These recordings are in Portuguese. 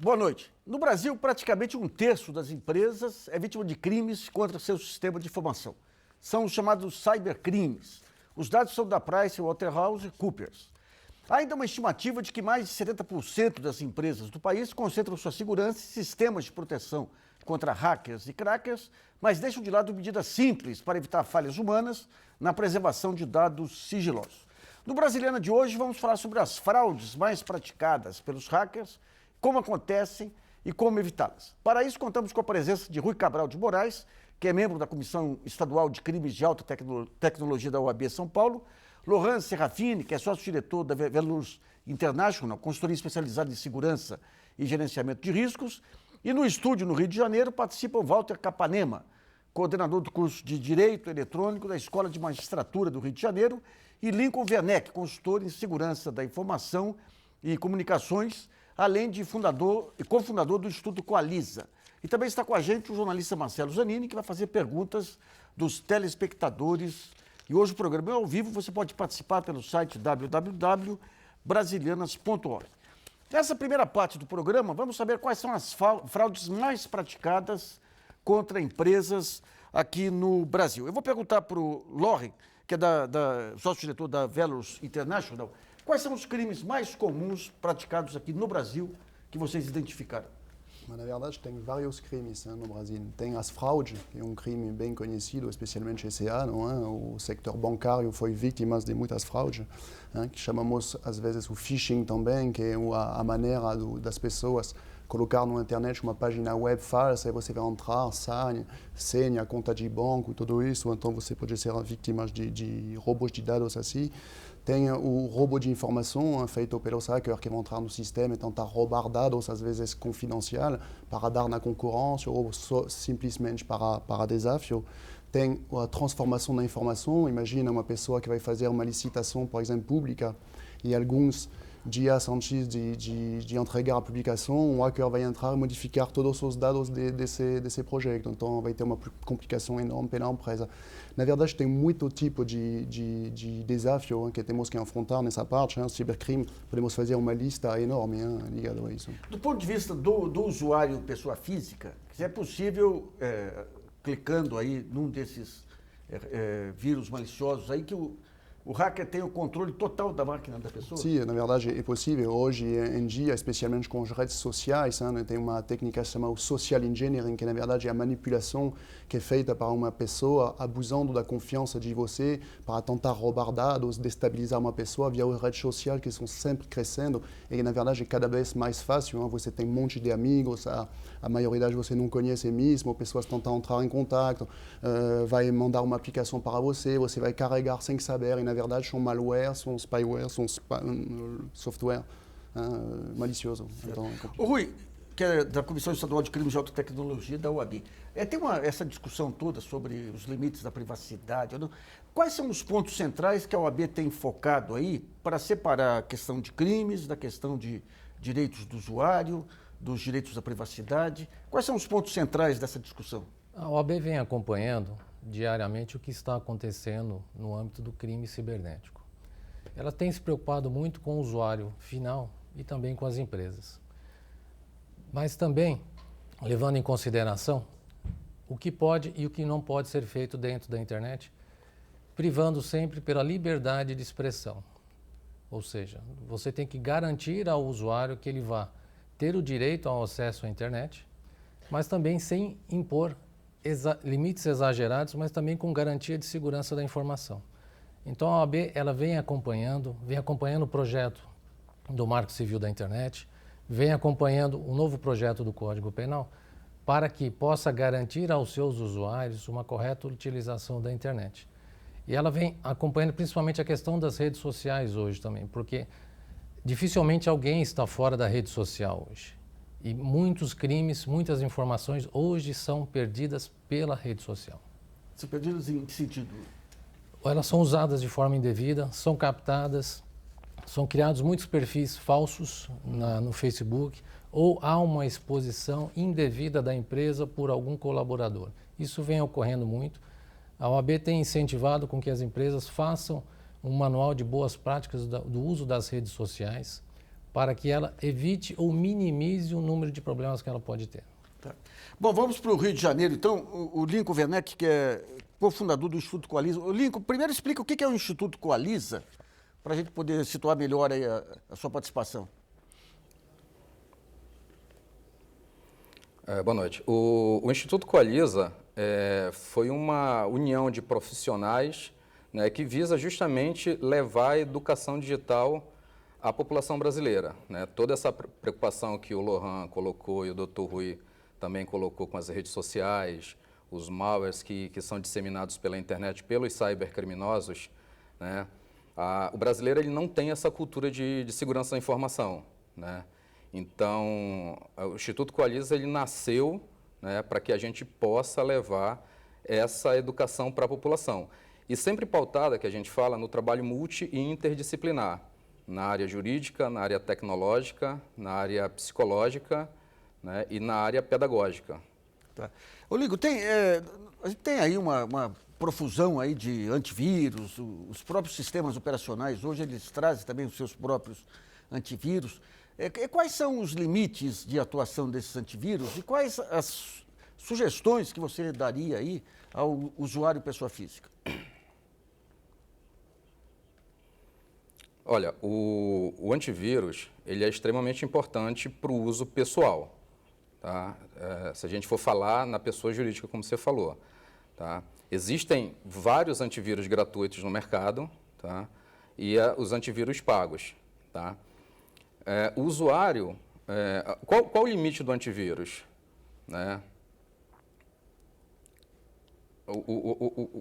Boa noite. No Brasil, praticamente um terço das empresas é vítima de crimes contra seu sistema de informação. São os chamados cybercrimes. Os dados são da PricewaterhouseCoopers. Há ainda uma estimativa de que mais de 70% das empresas do país concentram sua segurança em sistemas de proteção contra hackers e crackers, mas deixam de lado medidas simples para evitar falhas humanas na preservação de dados sigilosos. No Brasiliana de hoje, vamos falar sobre as fraudes mais praticadas pelos hackers, como acontecem e como evitá-las. Para isso, contamos com a presença de Rui Cabral de Moraes, que é membro da Comissão Estadual de Crimes de Alta Tecnologia da OAB São Paulo, Lohan Serrafini, que é sócio-diretor da Velurs International, consultoria especializada em segurança e gerenciamento de riscos, e no estúdio no Rio de Janeiro participam Walter Capanema, coordenador do curso de Direito Eletrônico da Escola de Magistratura do Rio de Janeiro, e Lincoln Werneck, consultor em segurança da informação e comunicações, além de fundador e cofundador do Instituto Coaliza. E também está com a gente o jornalista Marcelo Zanini, que vai fazer perguntas dos telespectadores. E hoje o programa é ao vivo, você pode participar pelo site www.brasilianas.org. Nessa primeira parte do programa, vamos saber quais são as fraudes mais praticadas contra empresas aqui no Brasil. Eu vou perguntar para o Lohan, que é sócio-diretor da Velurs International, quais são os crimes mais comuns praticados aqui no Brasil que vocês identificaram? Na verdade, tem vários crimes no Brasil. Tem as fraudes, que é crime bem conhecido, especialmente esse ano. O sector bancário foi vítima de muitas fraudes, que chamamos às vezes o phishing também, que é a maneira das pessoas colocar na internet uma página web falsa e você vai entrar, senha, conta de banco, tudo isso. Então você pode ser vítima de roubos de dados assim. Tem o roubo de informação feito pelos hackers que vão entrar no sistema e tentar roubar dados, às vezes confidenciais, para dar na concorrência ou simplesmente para desafio. Tem a transformação da informação. Imagina uma pessoa que vai fazer uma licitação, por exemplo, pública, e alguns dias antes de entregar a publicação, o hacker vai entrar e modificar todos os dados desse projeto. Então, vai ter uma complicação enorme pela empresa. Na verdade, tem muito tipo de desafio que temos que enfrentar nessa parte. Cybercrime, podemos fazer uma lista enorme ligada a isso. Do ponto de vista do usuário, pessoa física, se é possível, clicando aí num desses vírus maliciosos aí, que o hacker tem o controle total da máquina da pessoa? Sim, na verdade é possível. Hoje em dia, especialmente com as redes sociais, tem uma técnica chamada social engineering, que na verdade é a manipulação que é feita para uma pessoa abusando da confiança de você para tentar roubar dados, destabilizar uma pessoa via as redes sociais que estão sempre crescendo e na verdade é cada vez mais fácil. Você tem um monte de amigos, a maioria você não conhece mesmo, pessoas tentam entrar em contato, vai mandar uma aplicação para você, você vai carregar sem saber. E na verdade, são malware, são spyware, são software malicioso. Então, o Rui, que é da Comissão Estadual de Crimes de Alta Tecnologia da OAB, tem essa discussão toda sobre os limites da privacidade. Quais são os pontos centrais que a OAB tem focado aí para separar a questão de crimes da questão de direitos do usuário, dos direitos da privacidade? Quais são os pontos centrais dessa discussão? A OAB vem acompanhando diariamente o que está acontecendo no âmbito do crime cibernético. Ela tem se preocupado muito com o usuário final e também com as empresas. Mas também levando em consideração o que pode e o que não pode ser feito dentro da internet, privando sempre pela liberdade de expressão. Ou seja, você tem que garantir ao usuário que ele vá ter o direito ao acesso à internet, mas também sem impor limites exagerados, mas também com garantia de segurança da informação. Então a OAB ela vem acompanhando o projeto do Marco Civil da Internet, vem acompanhando o novo projeto do Código Penal para que possa garantir aos seus usuários uma correta utilização da internet. E ela vem acompanhando principalmente a questão das redes sociais hoje também, porque dificilmente alguém está fora da rede social hoje. E muitos crimes, muitas informações hoje são perdidas pela rede social. São perdidas em que sentido? Elas são usadas de forma indevida, são captadas, são criados muitos perfis falsos no Facebook ou há uma exposição indevida da empresa por algum colaborador. Isso vem ocorrendo muito. A OAB tem incentivado com que as empresas façam um manual de boas práticas do uso das redes sociais para que ela evite ou minimize o número de problemas que ela pode ter. Tá. Bom, vamos para o Rio de Janeiro, então. O Lincoln Werneck, que é cofundador do Instituto Coaliza. Lincoln, primeiro explica o que é o Instituto Coaliza, para a gente poder situar melhor aí a sua participação. Boa noite. O Instituto Coaliza foi uma união de profissionais, né, que visa justamente levar a educação digital à população brasileira, né? Toda essa preocupação que o Lohan colocou e o Dr. Rui também colocou com as redes sociais, os malwares que são disseminados pela internet pelos cybercriminosos, né? O brasileiro ele não tem essa cultura de segurança da informação, né? Então, o Instituto Coaliza ele nasceu, né, para que a gente possa levar essa educação para a população. E sempre pautada, que a gente fala, no trabalho multi e interdisciplinar, na área jurídica, na área tecnológica, na área psicológica, né, e na área pedagógica. Tá. Ô, Lincoln, a gente tem aí uma profusão aí de antivírus, os próprios sistemas operacionais, hoje eles trazem também os seus próprios antivírus. Quais são os limites de atuação desses antivírus e quais as sugestões que você daria aí ao usuário pessoa física? Olha, o antivírus ele é extremamente importante para o uso pessoal, tá? Se a gente for falar na pessoa jurídica, como você falou, tá? Existem vários antivírus gratuitos no mercado, tá? E os antivírus pagos, tá? O usuário, qual o limite do antivírus, né?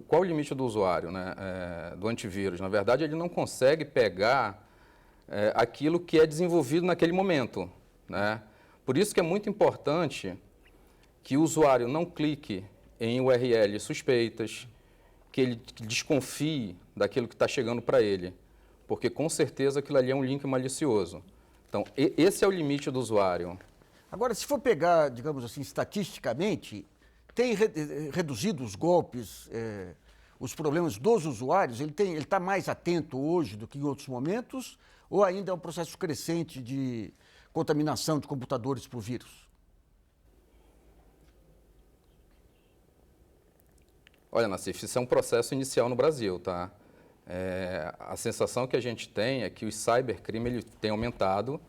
Qual o limite do usuário, né, do antivírus? Na verdade, ele não consegue pegar aquilo que é desenvolvido naquele momento, né? Por isso que é muito importante que o usuário não clique em URLs suspeitas, que ele desconfie daquilo que está chegando para ele, porque com certeza aquilo ali é um link malicioso. Então, esse é o limite do usuário. Agora, se for pegar, digamos assim, estatisticamente, tem reduzido os golpes, os problemas dos usuários? Ele está mais atento hoje do que em outros momentos? Ou ainda é um processo crescente de contaminação de computadores por vírus? Olha, Nassif, isso é um processo inicial no Brasil, tá? A sensação que a gente tem é que o cybercrime ele tem aumentado,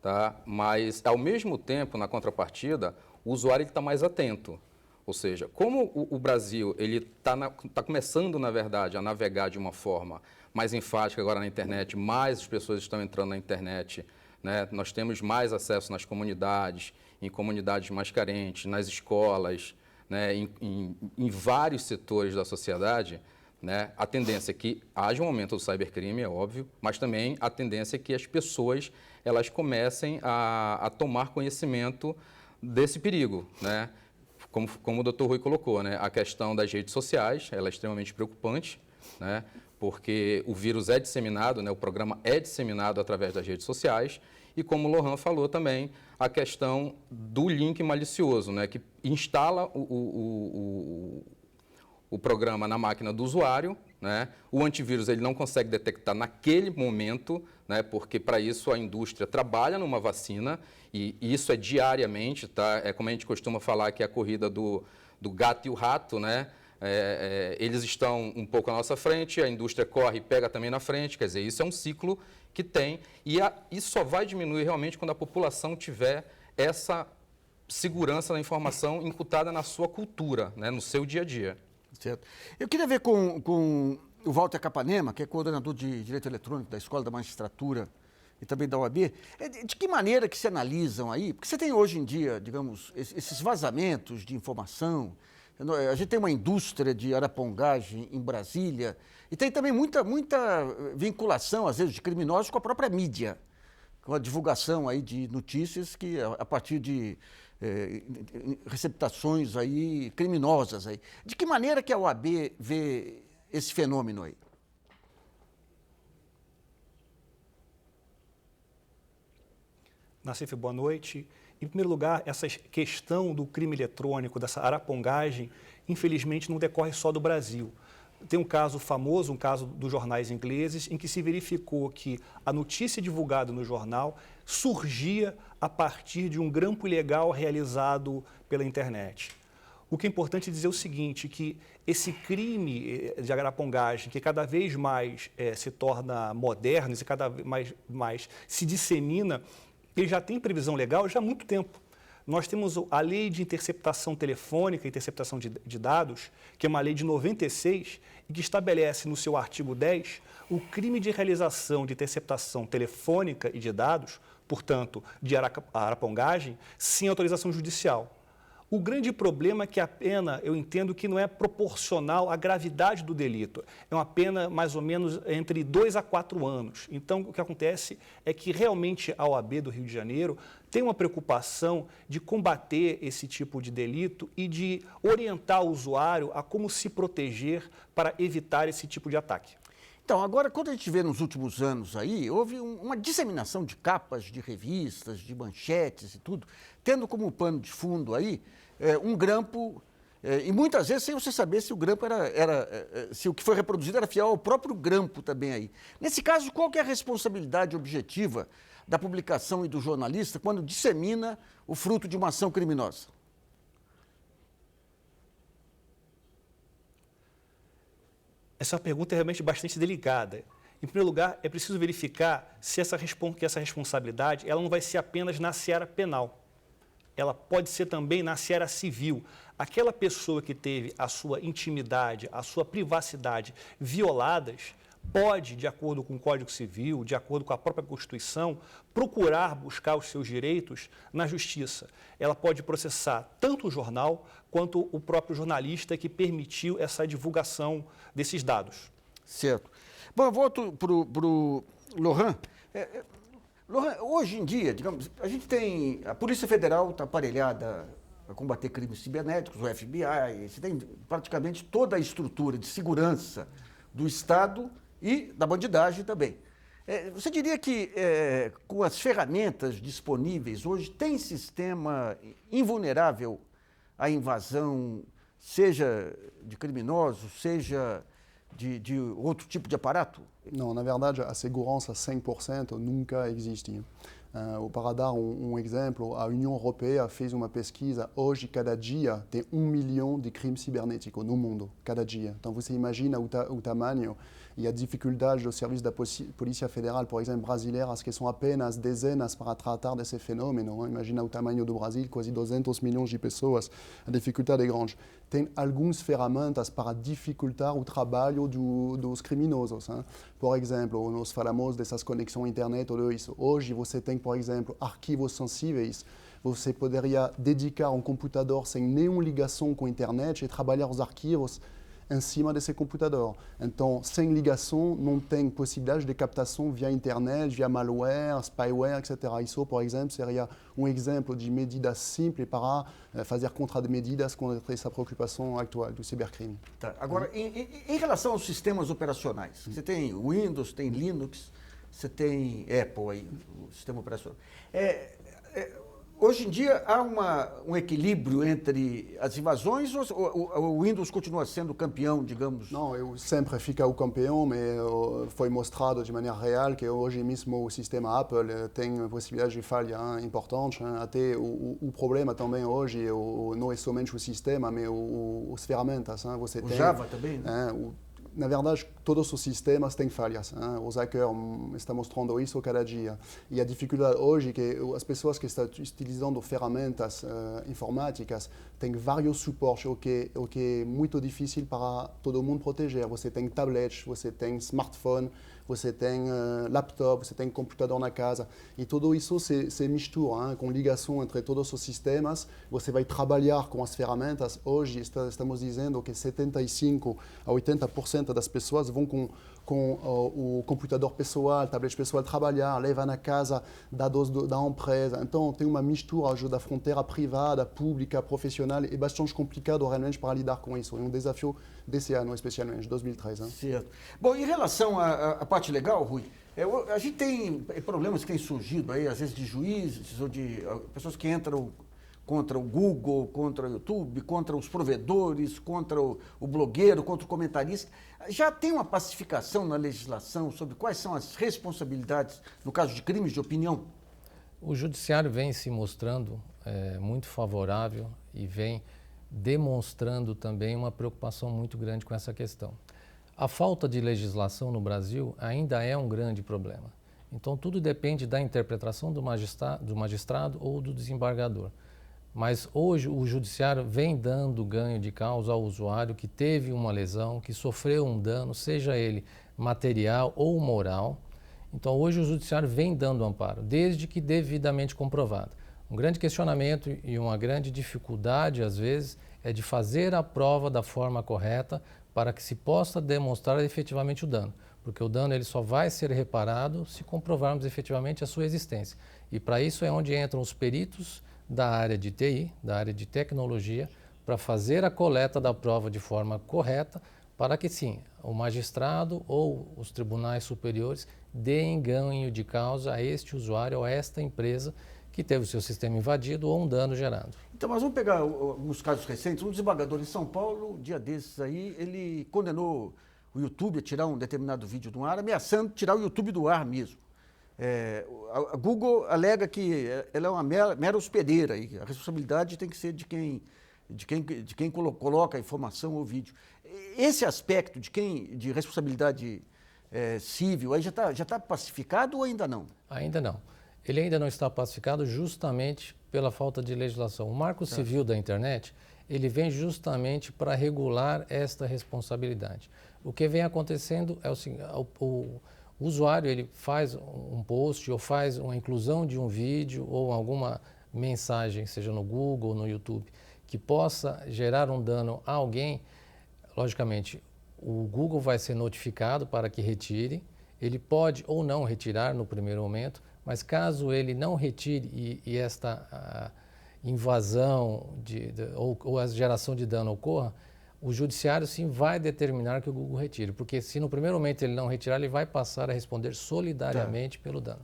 tá? Mas, ao mesmo tempo, na contrapartida, o usuário está mais atento. Ou seja, como o Brasil está começando, na verdade, a navegar de uma forma mais enfática agora na internet, mais as pessoas estão entrando na internet, né? Nós temos mais acesso nas comunidades, em comunidades mais carentes, nas escolas, né? Em vários setores da sociedade, né? A tendência é que haja um aumento do cybercrime, é óbvio, mas também a tendência é que as pessoas elas comecem a tomar conhecimento desse perigo, né? Como o Dr. Rui colocou, né? A questão das redes sociais ela é extremamente preocupante, né? Porque o vírus é disseminado, né? O programa é disseminado através das redes sociais e, como o Lohan falou também, a questão do link malicioso, né? Que instala o programa na máquina do usuário, né? O antivírus ele não consegue detectar naquele momento, né? Porque para isso a indústria trabalha numa vacina e isso é diariamente, tá? É como a gente costuma falar que é a corrida do gato e o rato, né? Eles estão um pouco à nossa frente, a indústria corre e pega também na frente, quer dizer, isso é um ciclo que tem e isso só vai diminuir realmente quando a população tiver essa segurança da informação imputada na sua cultura, né? No seu dia a dia. Certo. Eu queria ver com o Walter Capanema, que é coordenador de Direito Eletrônico da Escola da Magistratura e também da OAB, de que maneira que se analisam aí, porque você tem hoje em dia, digamos, esses vazamentos de informação, a gente tem uma indústria de arapongagem em Brasília e tem também muita vinculação, às vezes, de criminosos com a própria mídia, com a divulgação aí de notícias que, a partir de receptações aí criminosas aí. De que maneira que a OAB vê esse fenômeno aí? Nassif, boa noite. Em primeiro lugar, essa questão do crime eletrônico, dessa arapongagem, infelizmente não decorre só do Brasil. tem um caso famoso, um caso dos jornais ingleses, em que se verificou que a notícia divulgada no jornal surgia a partir de um grampo ilegal realizado pela internet. O que é importante dizer é o seguinte, que esse crime de arapongagem, que cada vez mais se torna moderno e cada vez mais se dissemina, ele já tem previsão legal já há muito tempo. Nós temos a Lei de Interceptação Telefônica e Interceptação de Dados, que é uma lei de 96, e que estabelece no seu artigo 10 o crime de realização de interceptação telefônica e de dados, portanto, de arapongagem, sem autorização judicial. O grande problema é que a pena, eu entendo que não é proporcional à gravidade do delito. É uma pena mais ou menos entre 2 a 4 anos. Então, o que acontece é que realmente a OAB do Rio de Janeiro tem uma preocupação de combater esse tipo de delito e de orientar o usuário a como se proteger para evitar esse tipo de ataque. Então, agora, quando a gente vê nos últimos anos aí, houve uma disseminação de capas, de revistas, de manchetes e tudo, tendo como pano de fundo aí um grampo, e muitas vezes sem você saber se o grampo se o que foi reproduzido era fiel ao próprio grampo também aí. Nesse caso, qual que é a responsabilidade objetiva da publicação e do jornalista quando dissemina o fruto de uma ação criminosa? Essa pergunta é realmente bastante delicada. Em primeiro lugar, é preciso verificar se essa responsabilidade ela não vai ser apenas na seara penal. Ela pode ser também na seara civil. Aquela pessoa que teve a sua intimidade, a sua privacidade violadas, pode, de acordo com o Código Civil, de acordo com a própria Constituição, procurar buscar os seus direitos na Justiça. Ela pode processar tanto o jornal quanto o próprio jornalista que permitiu essa divulgação desses dados. Certo. Bom, eu volto para o Lohan. Lohan, hoje em dia, digamos, a gente tem... A Polícia Federal está aparelhada a combater crimes cibernéticos, o FBI, você tem praticamente toda a estrutura de segurança do Estado e da bandidagem também. Você diria que, com as ferramentas disponíveis hoje, tem sistema invulnerável à invasão, seja de criminosos, seja de outro tipo de aparato? Não, na verdade, a segurança 100% nunca existe. Para dar um exemplo, a União Europeia fez uma pesquisa. Hoje, cada dia, tem 1 milhão de crimes cibernéticos no mundo, cada dia. Então, você imagina o tamanho e a dificuldade do serviço da Polícia Federal, por exemplo, brasileiras, que são apenas dezenas para tratar desse fenômeno. Imagina o tamanho do Brasil, quase 200 milhões de pessoas. A dificuldade é grande. Tem algumas ferramentas para dificultar o trabalho dos criminosos. Por exemplo, nós falamos dessas conexões internet, tudo isso. Hoje, você tem, por exemplo, arquivos sensíveis. Você poderia dedicar um computador sem nenhuma ligação com a internet e trabalhar os arquivos em cima desse computador. Então, sem ligação, não tem possibilidade de captação via internet, via malware, spyware, etc. Isso, por exemplo, seria um exemplo de medida simples para fazer contramedidas contra essa preocupação atual do cibercrime. Tá. Agora, em relação aos sistemas operacionais, você tem Windows, tem Linux, você tem Apple aí, o sistema operacional. Hoje em dia há um equilíbrio entre as invasões ou o Windows continua sendo campeão, digamos? Não, sempre fica o campeão, mas foi mostrado de maneira real que hoje mesmo o sistema Apple tem possibilidade de falha importante. Até o problema também hoje não é somente o sistema, mas as ferramentas. Você tem, Java também, né? Na verdade, todos os sistemas têm falhas. Os hackers estão mostrando isso cada dia. E a dificuldade hoje é que as pessoas que estão utilizando ferramentas informáticas têm vários suportes, o que é muito difícil para todo mundo proteger. Você tem tablets, você tem smartphone, você tem laptop, você tem computador na casa. E tudo isso se mistura com ligação entre todos os sistemas. Você vai trabalhar com as ferramentas. Hoje estamos dizendo que 75% a 80% das pessoas vão com o computador pessoal, tablet pessoal trabalhar, levar na casa dados da empresa. Então, tem uma mistura da fronteira privada, pública, profissional, e bastante complicado realmente para lidar com isso. É um desafio desse ano, especialmente, de 2013. Certo. Bom, em relação à parte legal, Rui, a gente tem problemas que têm surgido aí, às vezes de juízes ou de pessoas que entram contra o Google, contra o YouTube, contra os provedores, contra o blogueiro, contra o comentarista. Já tem uma pacificação na legislação sobre quais são as responsabilidades no caso de crimes de opinião? O judiciário vem se mostrando muito favorável e vem demonstrando também uma preocupação muito grande com essa questão. A falta de legislação no Brasil ainda é um grande problema. Então, tudo depende da interpretação do magistrado ou do desembargador. Mas hoje o judiciário vem dando ganho de causa ao usuário que teve uma lesão, que sofreu um dano, seja ele material ou moral. Então, hoje o judiciário vem dando amparo, desde que devidamente comprovado. Um grande questionamento e uma grande dificuldade, às vezes, é de fazer a prova da forma correta para que se possa demonstrar efetivamente o dano. Porque o dano ele só vai ser reparado se comprovarmos efetivamente a sua existência. E para isso é onde entram os peritos da área de TI, da área de tecnologia, para fazer a coleta da prova de forma correta, para que sim, o magistrado ou os tribunais superiores deem ganho de causa a este usuário ou a esta empresa que teve o seu sistema invadido ou um dano gerado. Então, mas vamos pegar alguns casos recentes. Um desembargador em São Paulo, um dia desses aí, ele condenou o YouTube a tirar um determinado vídeo do ar, ameaçando tirar o YouTube do ar mesmo. A Google alega que ela é uma mera hospedeira e a responsabilidade tem que ser de quem coloca a informação ou vídeo. Esse aspecto de responsabilidade civil aí já tá pacificado ou ainda não? Ainda não. Ele ainda não está pacificado justamente pela falta de legislação. O Marco Civil da Internet, ele vem justamente para regular esta responsabilidade. O que vem acontecendo é o seguinte, o usuário ele faz um post ou faz uma inclusão de um vídeo ou alguma mensagem, seja no Google ou no YouTube, que possa gerar um dano a alguém. Logicamente, o Google vai ser notificado para que retire. Ele pode ou não retirar no primeiro momento, mas caso ele não retire e esta invasão ou a geração de dano ocorra, o judiciário sim vai determinar que o Google retire, porque se no primeiro momento ele não retirar, ele vai passar a responder solidariamente pelo dano.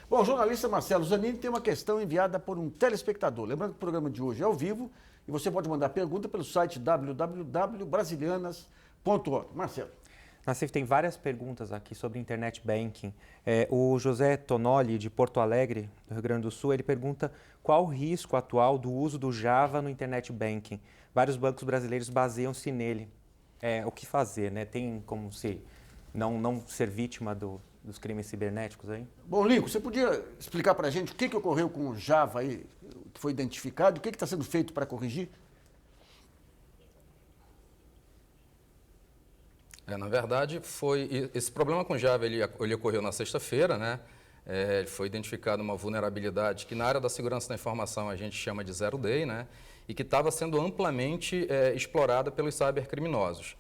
Bom, o jornalista Marcelo Zanini tem uma questão enviada por um telespectador. Lembrando que o programa de hoje é ao vivo e você pode mandar pergunta pelo site www.brasilianas.org. Marcelo. Nassif, tem várias perguntas aqui sobre Internet Banking. O José Tonoli, de Porto Alegre, do Rio Grande do Sul, ele pergunta qual o risco atual do uso do Java no Internet Banking. Vários bancos brasileiros baseiam-se nele. O que fazer, né? Tem como se não ser vítima dos crimes cibernéticos aí? Bom, Lincoln, você podia explicar para a gente o que ocorreu com o Java aí, que foi identificado, o que está sendo feito para corrigir? Na verdade, esse problema com Java ele ocorreu na sexta-feira, né? Foi identificada uma vulnerabilidade que na área da segurança da informação a gente chama de Zero Day, né? E que estava sendo amplamente explorada pelos cybercriminosos.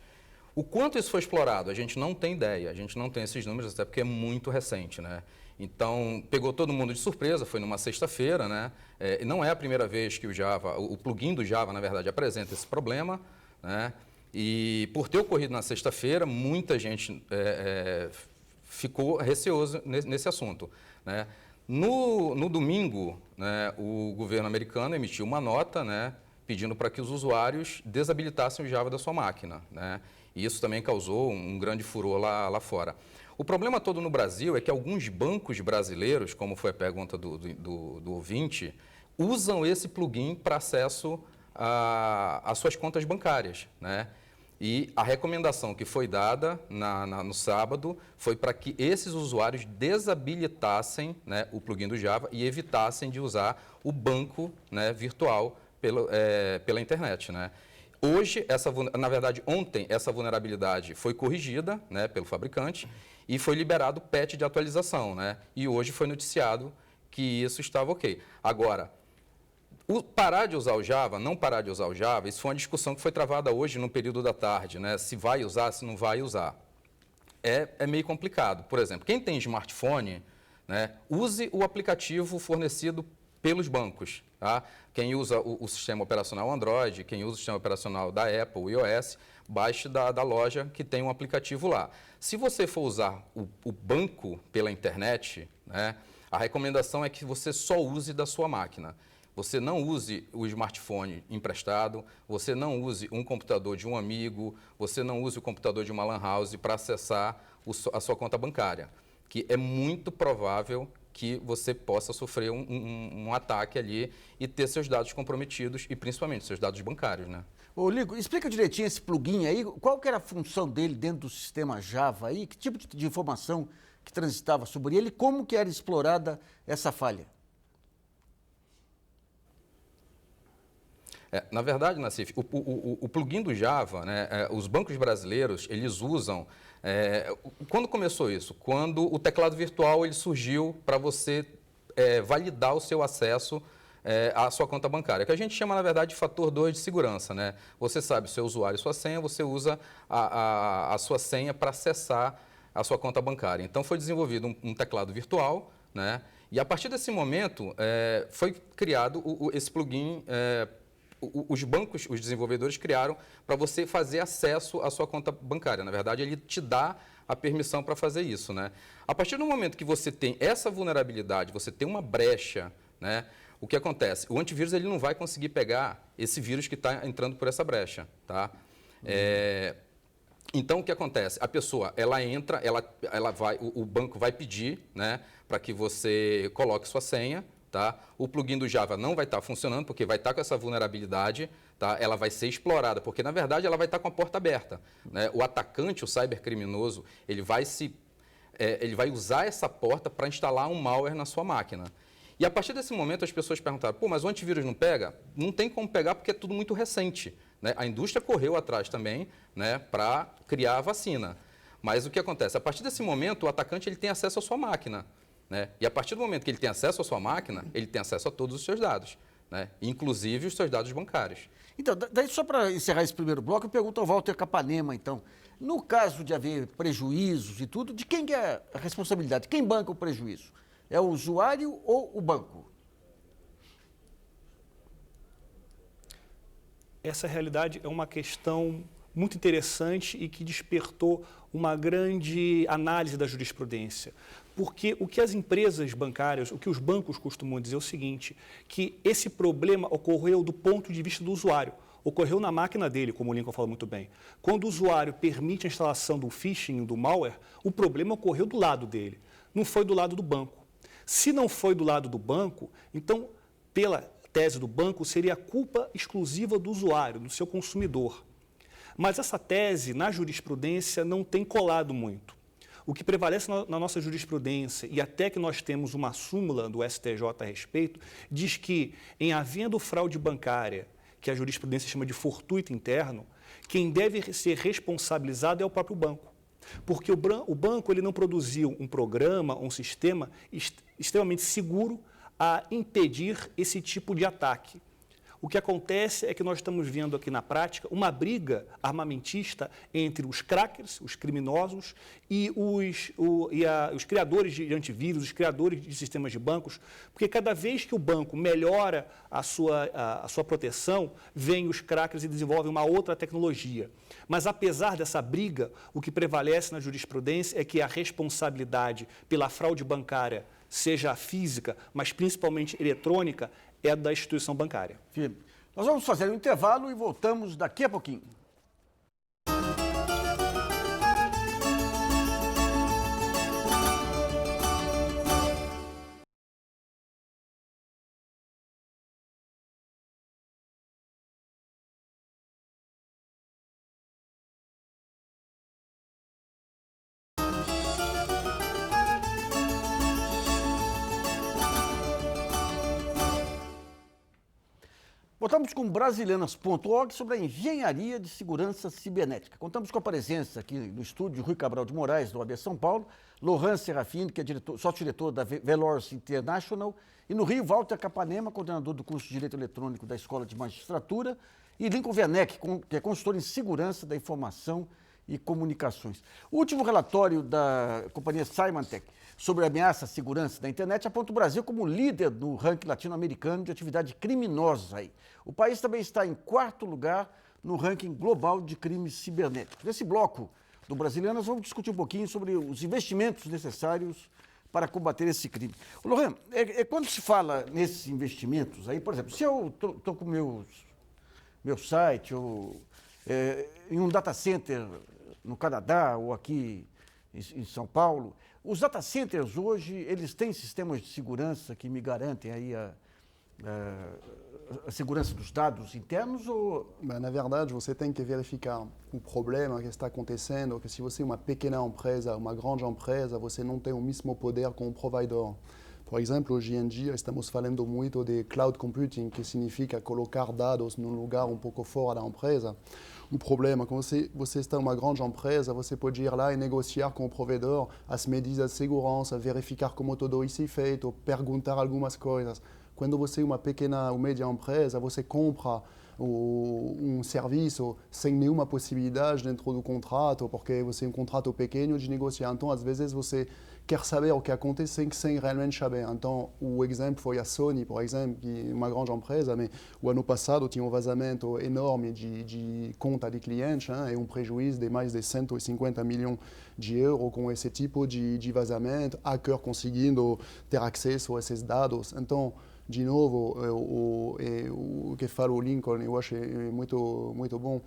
O quanto isso foi explorado, a gente não tem ideia, a gente não tem esses números, até porque é muito recente, né? Então, pegou todo mundo de surpresa, foi numa sexta-feira, né? E não é a primeira vez que o plugin do Java, na verdade, apresenta esse problema, né? E por ter ocorrido na sexta-feira, muita gente ficou receoso nesse assunto, né? No domingo, né, o governo americano emitiu uma nota, né, pedindo para que os usuários desabilitassem o Java da sua máquina, né? E isso também causou um grande furor lá fora. O problema todo no Brasil é que alguns bancos brasileiros, como foi a pergunta do ouvinte, usam esse plugin para acesso às suas contas bancárias, né? E a recomendação que foi dada no sábado foi para que esses usuários desabilitassem, né, o plugin do Java e evitassem de usar o banco, né, virtual pela internet, né? Hoje, na verdade, ontem, essa vulnerabilidade foi corrigida, né, pelo fabricante e foi liberado o patch de atualização, né? E hoje foi noticiado que isso estava ok. Agora, parar de usar o Java, não parar de usar o Java, isso foi uma discussão que foi travada hoje no período da tarde, né? Se vai usar, se não vai usar. É meio complicado. Por exemplo, quem tem smartphone, né, use o aplicativo fornecido pelos bancos. Tá? Quem usa o sistema operacional Android, quem usa o sistema operacional da Apple, o iOS, baixe da loja que tem um aplicativo lá. Se você for usar o banco pela internet, né, a recomendação é que você só use da sua máquina. Você não use o smartphone emprestado, você não use um computador de um amigo, você não use o computador de uma lan house para acessar a sua conta bancária, que é muito provável que você possa sofrer um ataque ali e ter seus dados comprometidos e principalmente seus dados bancários, né? Ô, Lico, explica direitinho esse plugin aí, qual que era a função dele dentro do sistema Java aí, que tipo de informação que transitava sobre ele, como que era explorada essa falha? Na verdade, Nassif, o plugin do Java, né, os bancos brasileiros, eles usam... quando começou isso? Quando o teclado virtual ele surgiu para você validar o seu acesso à sua conta bancária, que a gente chama, na verdade, de fator 2 de segurança, né? Você sabe o seu usuário e sua senha, você usa a sua senha para acessar a sua conta bancária. Então, foi desenvolvido um teclado virtual, né? E a partir desse momento, foi criado esse plugin. Os bancos, os desenvolvedores criaram para você fazer acesso à sua conta bancária. Na verdade, ele te dá a permissão para fazer isso, né? A partir do momento que você tem essa vulnerabilidade, você tem uma brecha, né? O que acontece? O antivírus ele não vai conseguir pegar esse vírus que está entrando por essa brecha, tá? Então, o que acontece? A pessoa, ela entra, o banco vai pedir, né, para que você coloque sua senha, tá? O plugin do Java não vai estar funcionando, porque vai estar com essa vulnerabilidade, tá? Ela vai ser explorada, porque, na verdade, ela vai estar com a porta aberta, né? O atacante, o cybercriminoso, ele vai usar essa porta para instalar um malware na sua máquina. E, a partir desse momento, as pessoas perguntaram, pô, mas o antivírus não pega? Não tem como pegar, porque é tudo muito recente, né? A indústria correu atrás também, né, para criar a vacina. Mas o que acontece? A partir desse momento, o atacante ele tem acesso à sua máquina, né? E a partir do momento que ele tem acesso à sua máquina, ele tem acesso a todos os seus dados, né? Inclusive os seus dados bancários. Então, daí só para encerrar esse primeiro bloco, eu pergunto ao Walter Capanema, então, no caso de haver prejuízos e tudo, de quem que é a responsabilidade? Quem banca o prejuízo? É o usuário ou o banco? Essa realidade é uma questão muito interessante e que despertou uma grande análise da jurisprudência. Porque o que as empresas bancárias, o que os bancos costumam dizer é o seguinte, que esse problema ocorreu do ponto de vista do usuário, ocorreu na máquina dele, como o Lincoln falou muito bem. Quando o usuário permite a instalação do phishing, do malware, o problema ocorreu do lado dele, não foi do lado do banco. Se não foi do lado do banco, então, pela tese do banco, seria a culpa exclusiva do usuário, do seu consumidor. Mas essa tese, na jurisprudência, não tem colado muito. O que prevalece na nossa jurisprudência, e até que nós temos uma súmula do STJ a respeito, diz que, em havendo fraude bancária, que a jurisprudência chama de fortuito interno, quem deve ser responsabilizado é o próprio banco. Porque o banco ele não produziu um programa, um sistema extremamente seguro a impedir esse tipo de ataque. O que acontece é que nós estamos vendo aqui na prática uma briga armamentista entre os crackers, os criminosos, e os criadores de antivírus, os criadores de sistemas de bancos, porque cada vez que o banco melhora a sua proteção, vêm os crackers e desenvolvem uma outra tecnologia. Mas, apesar dessa briga, o que prevalece na jurisprudência é que a responsabilidade pela fraude bancária, seja física, mas principalmente eletrônica, é da instituição bancária. Firme. Nós vamos fazer um intervalo e voltamos daqui a pouquinho. Voltamos com brasilianas.org sobre a engenharia de segurança cibernética. Contamos com a presença aqui no estúdio Rui Cabral de Moraes, do AB São Paulo, Lohan Serafini, que é sócio-diretor da Velors International, e no Rio, Walter Capanema, coordenador do curso de Direito Eletrônico da Escola de Magistratura, e Lincoln Werneck, que é consultor em segurança da informação e comunicações. O último relatório da companhia Symantec sobre a ameaça à segurança da internet aponta o Brasil como líder no ranking latino-americano de atividade criminosa. O país também está em 4º lugar no ranking global de crimes cibernéticos. Nesse bloco do Brasilianas, vamos discutir um pouquinho sobre os investimentos necessários para combater esse crime. Ô, Lohan, quando se fala nesses investimentos, aí, por exemplo, se eu estou com meu site ou em um data center no Canadá ou aqui em São Paulo, os data centers hoje, eles têm sistemas de segurança que me garantem aí a segurança dos dados internos ou... Na verdade, você tem que verificar o problema que está acontecendo, que se você é uma pequena empresa, uma grande empresa, você não tem o mesmo poder com o provedor. Por exemplo, hoje em dia estamos falando muito de cloud computing, que significa colocar dados num lugar um pouco fora da empresa. O problema, quando você está em uma grande empresa, você pode ir lá e negociar com o provedor as medidas de segurança, verificar como tudo isso é feito, perguntar algumas coisas. Quando você é uma pequena ou média empresa, você compra um serviço sem nenhuma possibilidade dentro do contrato, porque você é um contrato pequeno de negociar. Então, às vezes, você quer saber o que acontece sem realmente saber. Então, o exemplo foi a Sony, por exemplo, que é uma grande empresa, mas o ano passado tinha um vazamento enorme de conta de clientes, e um prejuízo de mais de 150 milhões de euros com esse tipo de vazamento, hacker conseguindo ter acesso a esses dados. Então, de novo, o que fala o Lincoln, eu acho muito, muito bom.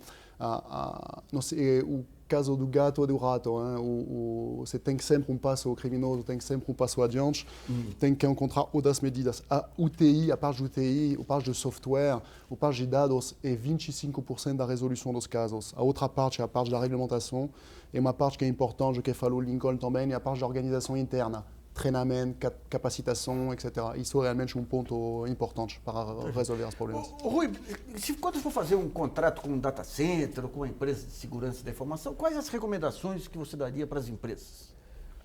Não sei, o caso do gato e do rato, você tem sempre um passo, o criminoso tem sempre um passo adiante, tem que encontrar outras medidas. A UTI, a parte de UTI, a parte de software, a parte de dados é 25% da resolução dos casos. A outra parte é a parte da regulamentação, e uma parte que é importante, que falou o Lincoln também, é a parte da organização interna. Treinamento, capacitação, etc. Isso é realmente um ponto importante para resolver os problemas. Rui, quando for fazer um contrato com um data center ou com uma empresa de segurança da informação, quais as recomendações que você daria para as empresas?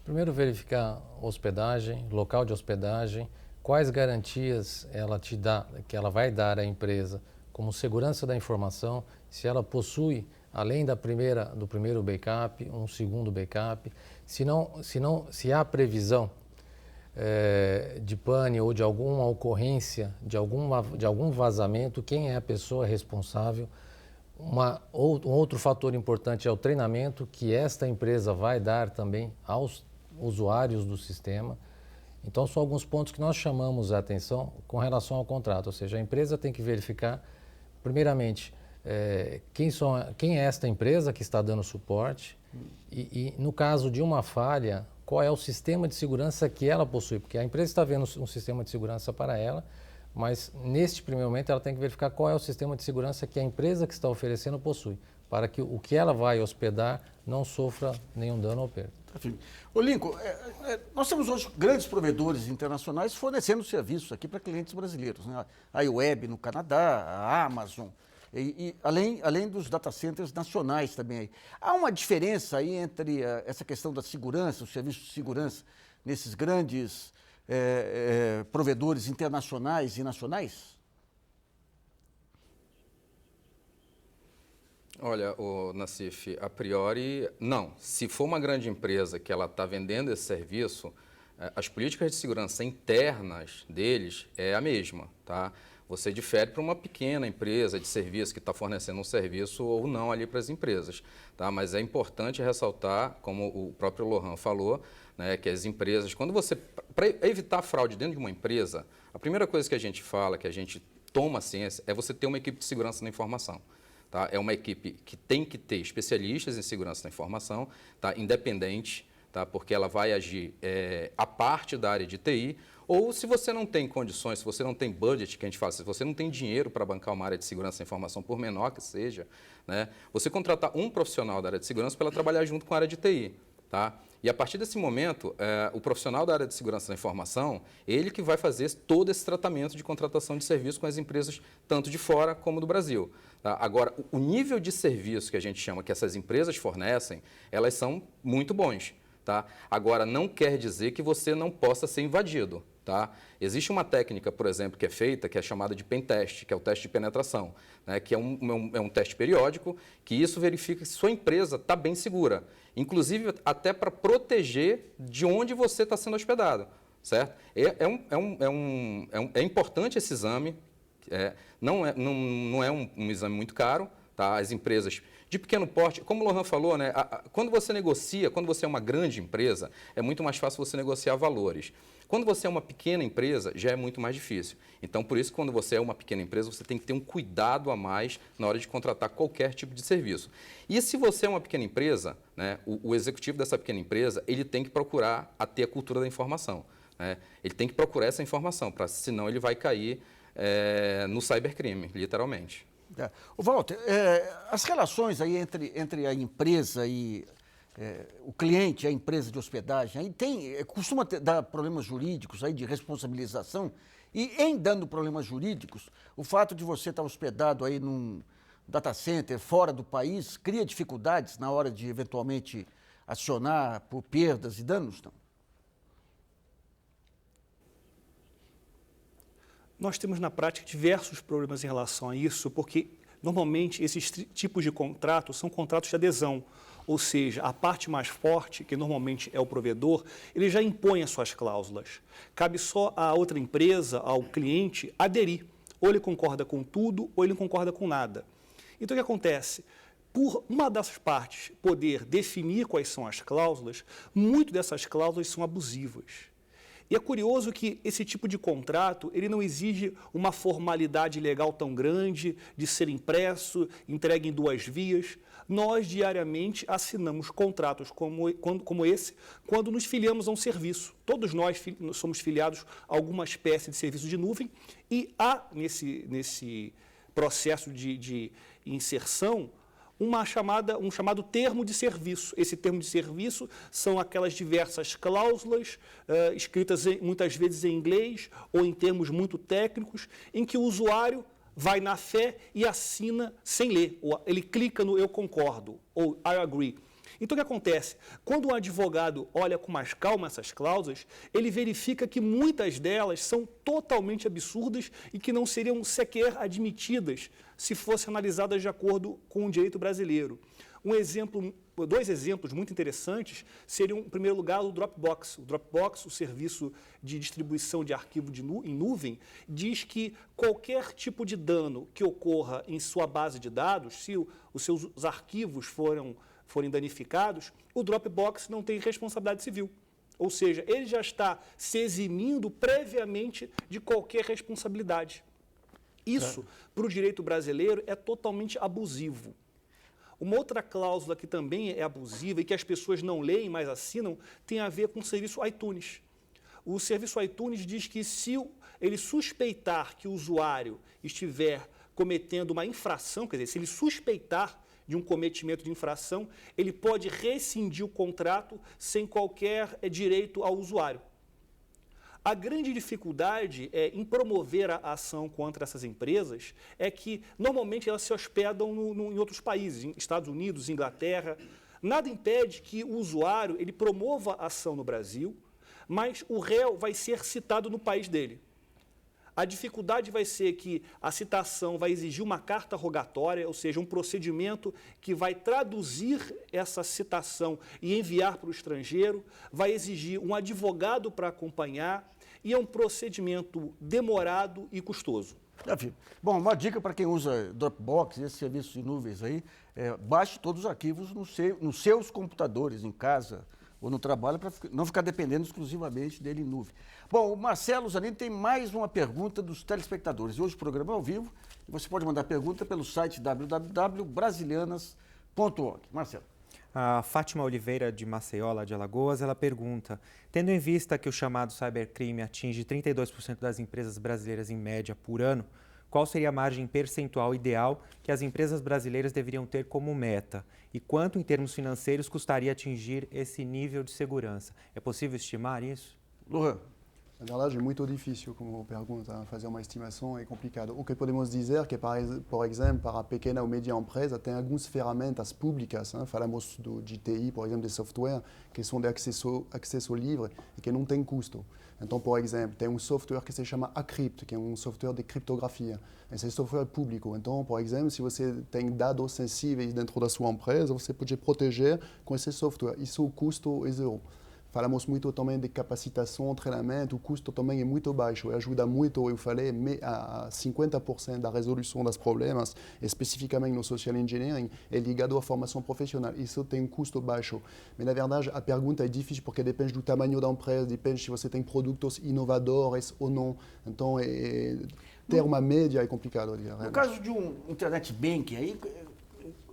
Primeiro, verificar hospedagem, local de hospedagem, quais garantias ela te dá, que ela vai dar à empresa, como segurança da informação, se ela possui, além do primeiro backup, um segundo backup, se há previsão de pane ou de alguma ocorrência, de algum vazamento, quem é a pessoa responsável. Um outro fator importante é o treinamento que esta empresa vai dar também aos usuários do sistema. Então, são alguns pontos que nós chamamos a atenção com relação ao contrato, ou seja, a empresa tem que verificar, primeiramente, quem é esta empresa que está dando suporte e, no caso de uma falha, qual é o sistema de segurança que ela possui, porque a empresa está vendo um sistema de segurança para ela, mas neste primeiro momento ela tem que verificar qual é o sistema de segurança que a empresa que está oferecendo possui, para que o que ela vai hospedar não sofra nenhum dano ou perda. Ô Lincoln, nós temos hoje grandes provedores internacionais fornecendo serviços aqui para clientes brasileiros, né? A iWeb no Canadá, a Amazon, e além dos data centers nacionais também. Aí. Há uma diferença aí entre essa questão da segurança, os serviços de segurança, nesses grandes provedores internacionais e nacionais? Olha, Nassif, a priori, não. Se for uma grande empresa que ela está vendendo esse serviço, as políticas de segurança internas deles é a mesma, tá? Você difere para uma pequena empresa de serviço que está fornecendo um serviço ou não ali para as empresas, tá? Mas é importante ressaltar, como o próprio Lohan falou, né, que as empresas, para evitar fraude dentro de uma empresa, a primeira coisa que a gente fala, que a gente toma ciência, é você ter uma equipe de segurança da informação. Tá? É uma equipe que tem que ter especialistas em segurança da informação, tá? Independente, tá? Porque ela vai agir à parte da área de TI, ou se você não tem condições, se você não tem budget, que a gente fala, se você não tem dinheiro para bancar uma área de segurança da informação, por menor que seja, né? Você contratar um profissional da área de segurança para ela trabalhar junto com a área de TI. Tá? E a partir desse momento, o profissional da área de segurança da informação, ele que vai fazer todo esse tratamento de contratação de serviço com as empresas, tanto de fora como do Brasil. Tá? Agora, o nível de serviço que a gente chama que essas empresas fornecem, elas são muito bons. Tá? Agora, não quer dizer que você não possa ser invadido. Tá? Existe uma técnica, por exemplo, que é feita, que é chamada de pen test, que é o teste de penetração, né? Que é um teste periódico, que isso verifica se sua empresa está bem segura, inclusive até para proteger de onde você está sendo hospedado, certo? É importante esse exame, não é um exame muito caro, tá? As empresas de pequeno porte, como o Lohan falou, né? Quando você negocia, quando você é uma grande empresa, é muito mais fácil você negociar valores. Quando você é uma pequena empresa, já é muito mais difícil. Então, por isso, quando você é uma pequena empresa, você tem que ter um cuidado a mais na hora de contratar qualquer tipo de serviço. E se você é uma pequena empresa, né, o executivo dessa pequena empresa, ele tem que procurar ter a cultura da informação. Né? Ele tem que procurar essa informação, senão ele vai cair no cybercrime, literalmente. O Walter, as relações aí entre a empresa e o cliente, a empresa de hospedagem, aí costuma dar problemas jurídicos aí de responsabilização, e em dando problemas jurídicos, o fato de você estar hospedado aí num data center fora do país cria dificuldades na hora de eventualmente acionar por perdas e danos, não? Nós temos na prática diversos problemas em relação a isso, porque normalmente esses tipos de contratos são contratos de adesão, ou seja, a parte mais forte, que normalmente é o provedor, ele já impõe as suas cláusulas. Cabe só à outra empresa, ao cliente, aderir. Ou ele concorda com tudo, ou ele não concorda com nada. Então, o que acontece? Por uma dessas partes poder definir quais são as cláusulas, muito dessas cláusulas são abusivas. E é curioso que esse tipo de contrato, ele não exige uma formalidade legal tão grande de ser impresso, entregue em 2 vias. Nós, diariamente, assinamos contratos como esse quando nos filiamos a um serviço. Todos nós somos filiados a alguma espécie de serviço de nuvem e há, nesse processo de inserção, um chamado termo de serviço. Esse termo de serviço são aquelas diversas cláusulas escritas muitas vezes em inglês ou em termos muito técnicos, em que o usuário vai na fé e assina sem ler. Ele clica no eu concordo ou I agree. Então, o que acontece? Quando um advogado olha com mais calma essas cláusulas, ele verifica que muitas delas são totalmente absurdas e que não seriam sequer admitidas se fossem analisadas de acordo com o direito brasileiro. 2 exemplos muito interessantes seriam, em primeiro lugar, o Dropbox. O Dropbox, o serviço de distribuição de arquivo em nuvem, diz que qualquer tipo de dano que ocorra em sua base de dados, se os seus arquivos forem danificados, o Dropbox não tem responsabilidade civil. Ou seja, ele já está se eximindo previamente de qualquer responsabilidade. Isso, para o direito brasileiro, é totalmente abusivo. Uma outra cláusula que também é abusiva e que as pessoas não leem, mas assinam, tem a ver com o serviço iTunes. O serviço iTunes diz que se ele suspeitar que o usuário estiver cometendo uma infração, quer dizer, se ele suspeitar de um cometimento de infração, ele pode rescindir o contrato sem qualquer direito ao usuário. A grande dificuldade em promover a ação contra essas empresas é que, normalmente, elas se hospedam em outros países, em Estados Unidos, Inglaterra. Nada impede que o usuário ele promova a ação no Brasil, mas o réu vai ser citado no país dele. A dificuldade vai ser que a citação vai exigir uma carta rogatória, ou seja, um procedimento que vai traduzir essa citação e enviar para o estrangeiro, vai exigir um advogado para acompanhar e é um procedimento demorado e custoso. Bom, uma dica para quem usa Dropbox, esse serviço de nuvens aí, baixe todos os arquivos nos seus computadores, em casa ou no trabalho, para não ficar dependendo exclusivamente dele em nuvem. Bom, o Marcelo Zanini tem mais uma pergunta dos telespectadores. Hoje o programa é ao vivo e você pode mandar pergunta pelo site www.brasilianas.org. Marcelo. A Fátima Oliveira, de Maceió, lá de Alagoas, ela pergunta, tendo em vista que o chamado cybercrime atinge 32% das empresas brasileiras em média por ano, qual seria a margem percentual ideal que as empresas brasileiras deveriam ter como meta? E quanto, em termos financeiros, custaria atingir esse nível de segurança? É possível estimar isso? Lohan. Na verdade, é muito difícil, como pergunta, fazer uma estimação é complicado. O que podemos dizer é que, por exemplo, para a pequena ou média empresa, tem algumas ferramentas públicas, falamos de TI, por exemplo, de software, que são de acesso livre e que não tem custo. Então, por exemplo, tem um software que se chama Acrypt, que é um software de criptografia. Esse software é público. Então, por exemplo, se você tem dados sensíveis dentro da sua empresa, você pode proteger com esse software. Isso o custo é zero. Falamos muito também de capacitação, treinamento, o custo também é muito baixo e ajuda muito, eu falei, a 50% da resolução dos problemas, especificamente no social engineering, é ligado à formação profissional. Isso tem um custo baixo. Mas, na verdade, a pergunta é difícil porque depende do tamanho da empresa, depende se você tem produtos inovadores ou não. Então, ter uma média é complicado. No caso de um internet banking, aí,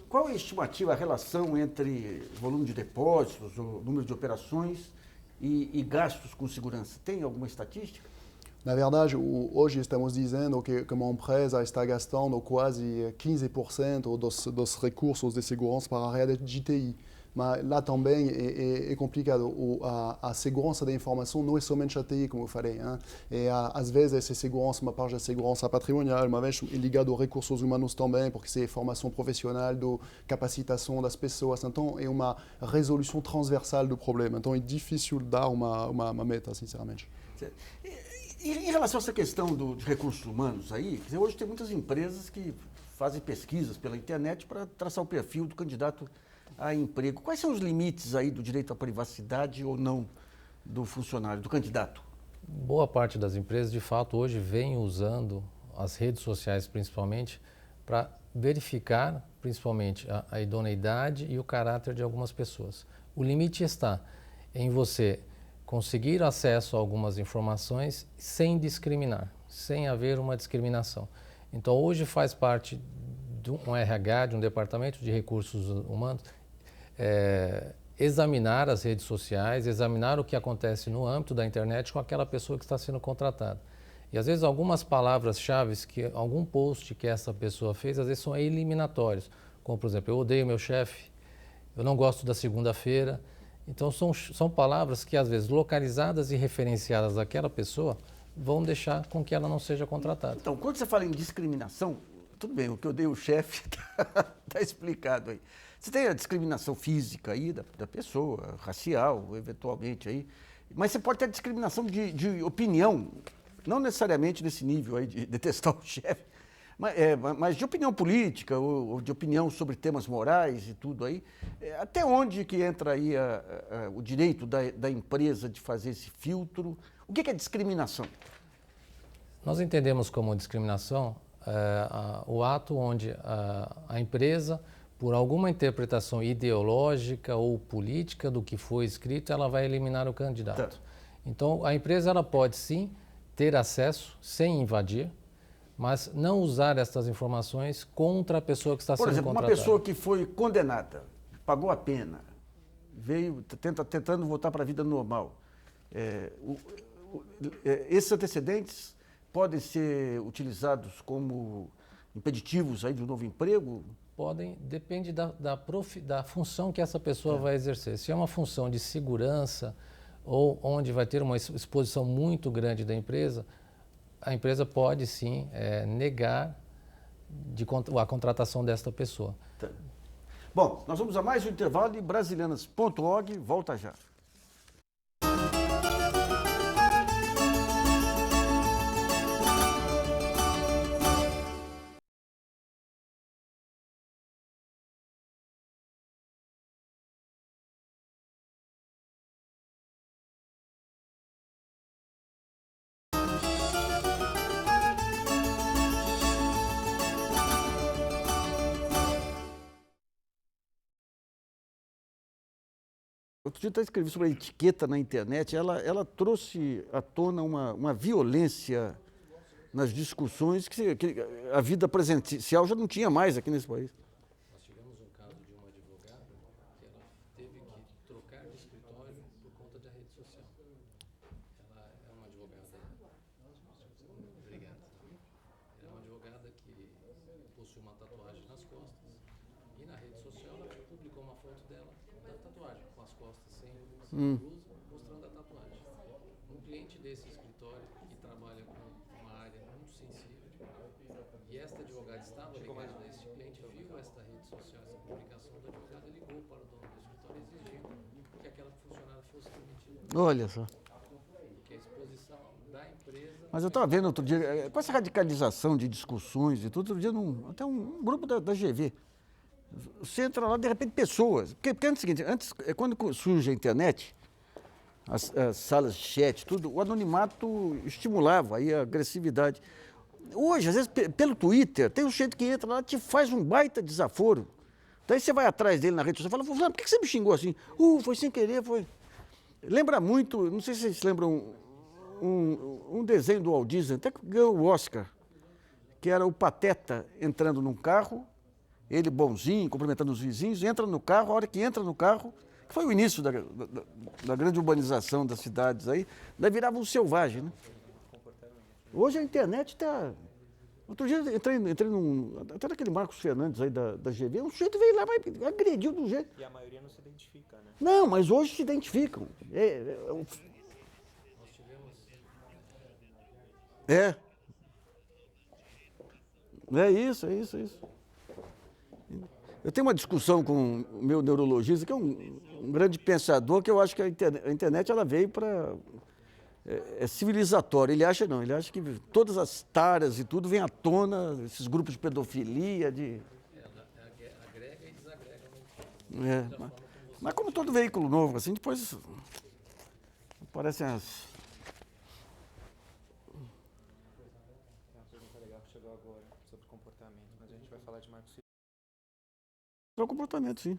qual é a estimativa, a relação entre volume de depósitos, o número de operações e gastos com segurança? Tem alguma estatística? Na verdade, hoje estamos dizendo que uma empresa está gastando quase 15% dos recursos de segurança para a área de TI. Mas lá também é complicado. A segurança da informação não é somente a TI, como eu falei. Hein? Às vezes, é segurança, uma parte da segurança patrimonial, uma vez é ligado aos recursos humanos também, porque é formação profissional, capacitação das pessoas. Então, é uma resolução transversal do problema. Então, é difícil dar uma meta, sinceramente. Em relação a essa questão de recursos humanos aí, quer dizer, hoje tem muitas empresas que fazem pesquisas pela internet para traçar o perfil do candidato a emprego. Quais são os limites aí do direito à privacidade ou não do funcionário, do candidato? Boa parte das empresas, de fato, hoje vem usando as redes sociais, principalmente, para verificar, principalmente, a idoneidade e o caráter de algumas pessoas. O limite está em você conseguir acesso a algumas informações sem discriminar, sem haver uma discriminação. Então, hoje faz parte de um RH, de um departamento de recursos humanos, examinar as redes sociais, examinar o que acontece no âmbito da internet com aquela pessoa que está sendo contratada. E às vezes algumas palavras-chave, algum post que essa pessoa fez, às vezes são eliminatórios. Como, por exemplo, eu odeio meu chefe, eu não gosto da segunda-feira. Então são palavras que às vezes localizadas e referenciadas àquela pessoa vão deixar com que ela não seja contratada. Então, quando você fala em discriminação, tudo bem, o que eu odeio o chefe está explicado aí. Você tem a discriminação física aí da pessoa, racial, eventualmente aí, mas você pode ter a discriminação de opinião, não necessariamente nesse nível aí de detestar o chefe, mas de opinião política ou de opinião sobre temas morais e tudo aí. Até onde que entra aí o direito da empresa de fazer esse filtro? O que é discriminação? Nós entendemos como discriminação o ato onde a empresa, por alguma interpretação ideológica ou política do que foi escrito, ela vai eliminar o candidato. Tá. Então, a empresa ela pode sim ter acesso sem invadir, mas não usar essas informações contra a pessoa que está sendo contratada. Por exemplo, uma pessoa que foi condenada, pagou a pena, veio tentando voltar para a vida normal. Esses antecedentes podem ser utilizados como impeditivos aí de um novo emprego? Podem, depende da função que essa pessoa vai exercer. Se é uma função de segurança ou onde vai ter uma exposição muito grande da empresa, a empresa pode sim negar a contratação desta pessoa. Tá. Bom, nós vamos a mais um intervalo e Brasilianas.org volta já. Outro dia eu escrevi sobre a etiqueta na internet, ela trouxe à tona uma violência nas discussões que a vida presencial já não tinha mais aqui nesse país. Nós tivemos um caso de uma advogada que ela teve que trocar de escritório por conta da rede social. Ela é uma advogada, obrigado. Ela é uma advogada que possui uma tatuagem nas costas e na rede social ela publicou uma foto dela da tatuagem, com as costas sem blusa, mostrando a tatuagem. Um cliente desse escritório que trabalha com uma área muito sensível, e esta advogada estava ligada a esse cliente, viu esta rede social, essa publicação da advogada, ligou para o dono do escritório exigindo que aquela funcionária fosse demitida. Olha só. Porque a exposição da empresa... Mas eu estava vendo outro dia, com essa radicalização de discussões e tudo, outro dia até um grupo da GV. Você entra lá, de repente, pessoas. Porque antes é o seguinte, quando surge a internet, as salas de chat, tudo, o anonimato estimulava aí a agressividade. Hoje, às vezes, pelo Twitter, tem um jeito que entra lá, te faz um baita desaforo. Daí você vai atrás dele na rede social e fala, fulano, por que você me xingou assim? Foi sem querer, foi. Lembra muito, não sei se vocês lembram, um desenho do Walt Disney, até que ganhou o Oscar, que era o Pateta entrando num carro, ele bonzinho, cumprimentando os vizinhos, entra no carro, a hora que entra no carro, que foi o início da grande urbanização das cidades aí, daí virava um selvagem, né? Hoje a internet está... Outro dia entrei até naquele Marcos Fernandes aí da GV, um sujeito veio lá e agrediu do jeito. E a maioria não se identifica, né? Não, mas hoje se identificam. É isso. Eu tenho uma discussão com o meu neurologista, que é um grande pensador, que eu acho que a internet ela veio para... É civilizatório. Ele acha que todas as taras e tudo vem à tona, esses grupos de pedofilia, de... Agrega e desagrega. Mas como todo veículo novo, assim, depois aparecem as... Tem uma pergunta legal que chegou agora sobre comportamento, mas a gente vai falar de Marcos Civil. É o comportamento, sim.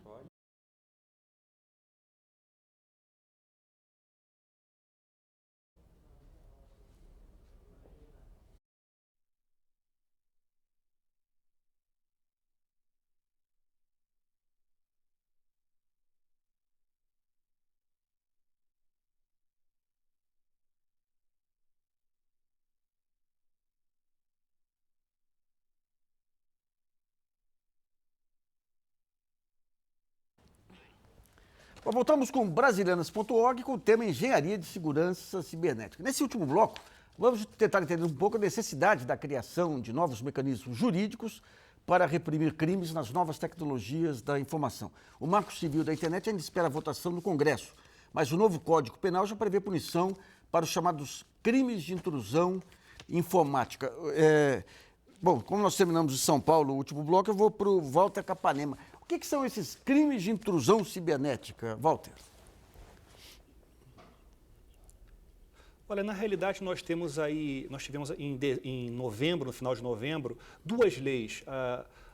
Bom, voltamos com brasilianas.org com o tema Engenharia de Segurança Cibernética. Nesse último bloco, vamos tentar entender um pouco a necessidade da criação de novos mecanismos jurídicos para reprimir crimes nas novas tecnologias da informação. O Marco Civil da Internet ainda espera a votação no Congresso, mas o novo Código Penal já prevê punição para os chamados crimes de intrusão informática. Bom, como nós terminamos em São Paulo o último bloco, eu vou para o Walter Capanema. O que são esses crimes de intrusão cibernética, Walter? Olha, na realidade nós tivemos em novembro, no final de novembro, duas leis,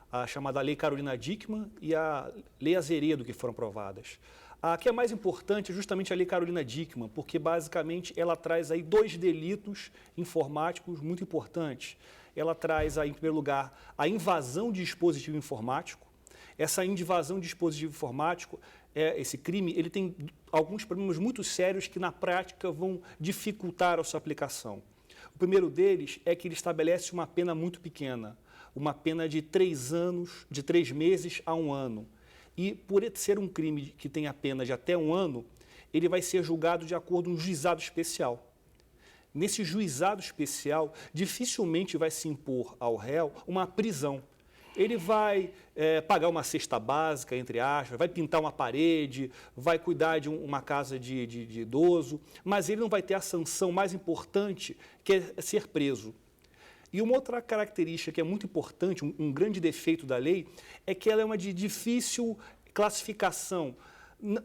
a chamada Lei Carolina Dickmann e a Lei Azeredo, que foram aprovadas. A que é mais importante é justamente a Lei Carolina Dickmann, porque basicamente ela traz aí dois delitos informáticos muito importantes. Ela traz aí, em primeiro lugar, a invasão de dispositivo informático. Essa invasão de dispositivo informático, esse crime, ele tem alguns problemas muito sérios que na prática vão dificultar a sua aplicação. O primeiro deles é que ele estabelece uma pena muito pequena, uma pena de 3 anos, de 3 meses a 1 ano. E por ser um crime que tem a pena de até 1 ano, ele vai ser julgado de acordo com um juizado especial. Nesse juizado especial, dificilmente vai se impor ao réu uma prisão. Ele vai pagar uma cesta básica, entre aspas, vai pintar uma parede, vai cuidar de uma casa de idoso, mas ele não vai ter a sanção mais importante, que é ser preso. E uma outra característica que é muito importante, um grande defeito da lei, é que ela é uma de difícil classificação.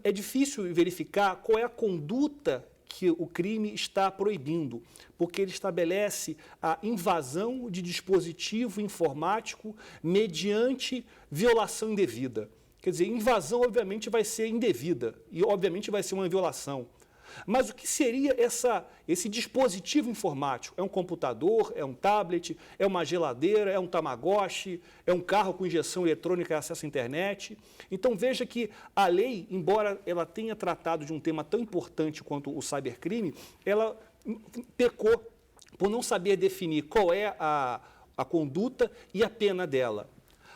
É difícil verificar qual é a conduta que o crime está proibindo, porque ele estabelece a invasão de dispositivo informático mediante violação indevida. Quer dizer, invasão obviamente vai ser indevida e obviamente vai ser uma violação. Mas o que seria esse dispositivo informático? É um computador, é um tablet, é uma geladeira, é um Tamagotchi, é um carro com injeção eletrônica e acesso à internet? Então veja que a lei, embora ela tenha tratado de um tema tão importante quanto o cybercrime, ela pecou por não saber definir qual é a conduta e a pena dela.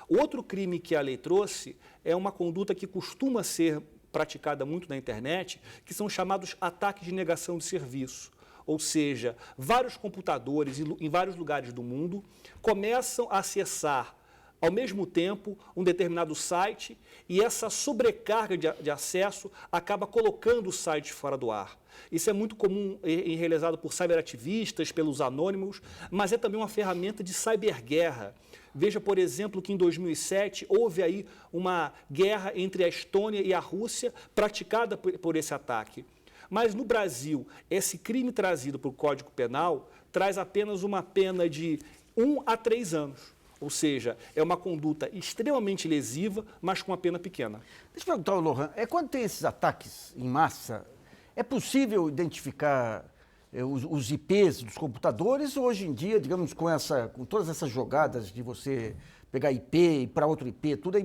Outro crime que a lei trouxe é uma conduta que costuma ser praticada muito na internet, que são chamados ataques de negação de serviço. Ou seja, vários computadores em vários lugares do mundo começam a acessar ao mesmo tempo um determinado site e essa sobrecarga de acesso acaba colocando o site fora do ar. Isso é muito comum e realizado por cyberativistas, pelos anônimos, mas é também uma ferramenta de cyberguerra. Veja, por exemplo, que em 2007 houve aí uma guerra entre a Estônia e a Rússia praticada por esse ataque. Mas no Brasil, esse crime trazido para o Código Penal traz apenas uma pena de 1 a 3 anos. Ou seja, é uma conduta extremamente lesiva, mas com uma pena pequena. Deixa eu perguntar ao Lohan, quando tem esses ataques em massa, é possível identificar os IPs dos computadores ou hoje em dia, digamos, com todas essas jogadas de você pegar IP e para outro IP, tudo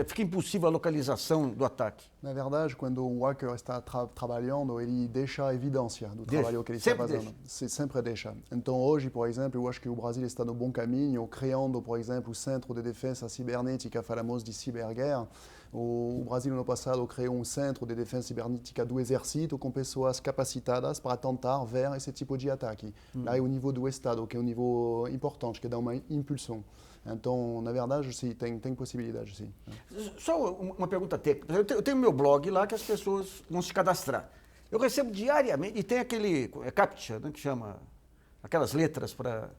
fica impossível a localização do ataque? Na verdade, quando um hacker está trabalhando, ele deixa a evidência do trabalho que ele está fazendo. Sempre deixa. Então, hoje, por exemplo, eu acho que o Brasil está no bom caminho, criando, por exemplo, o Centro de Defesa Cibernética, falamos de ciberguerra. O Brasil, no passado, criou um centro de defesa cibernética do Exército com pessoas capacitadas para tentar ver esse tipo de ataque. Lá é o nível do Estado, que é um nível importante, que dá uma impulsão. Então, na verdade, sim, tem possibilidade, sim. Só uma pergunta técnica. Eu tenho meu blog lá que as pessoas vão se cadastrar. Eu recebo diariamente, e tem aquele CAPTCHA, né, que chama aquelas letras para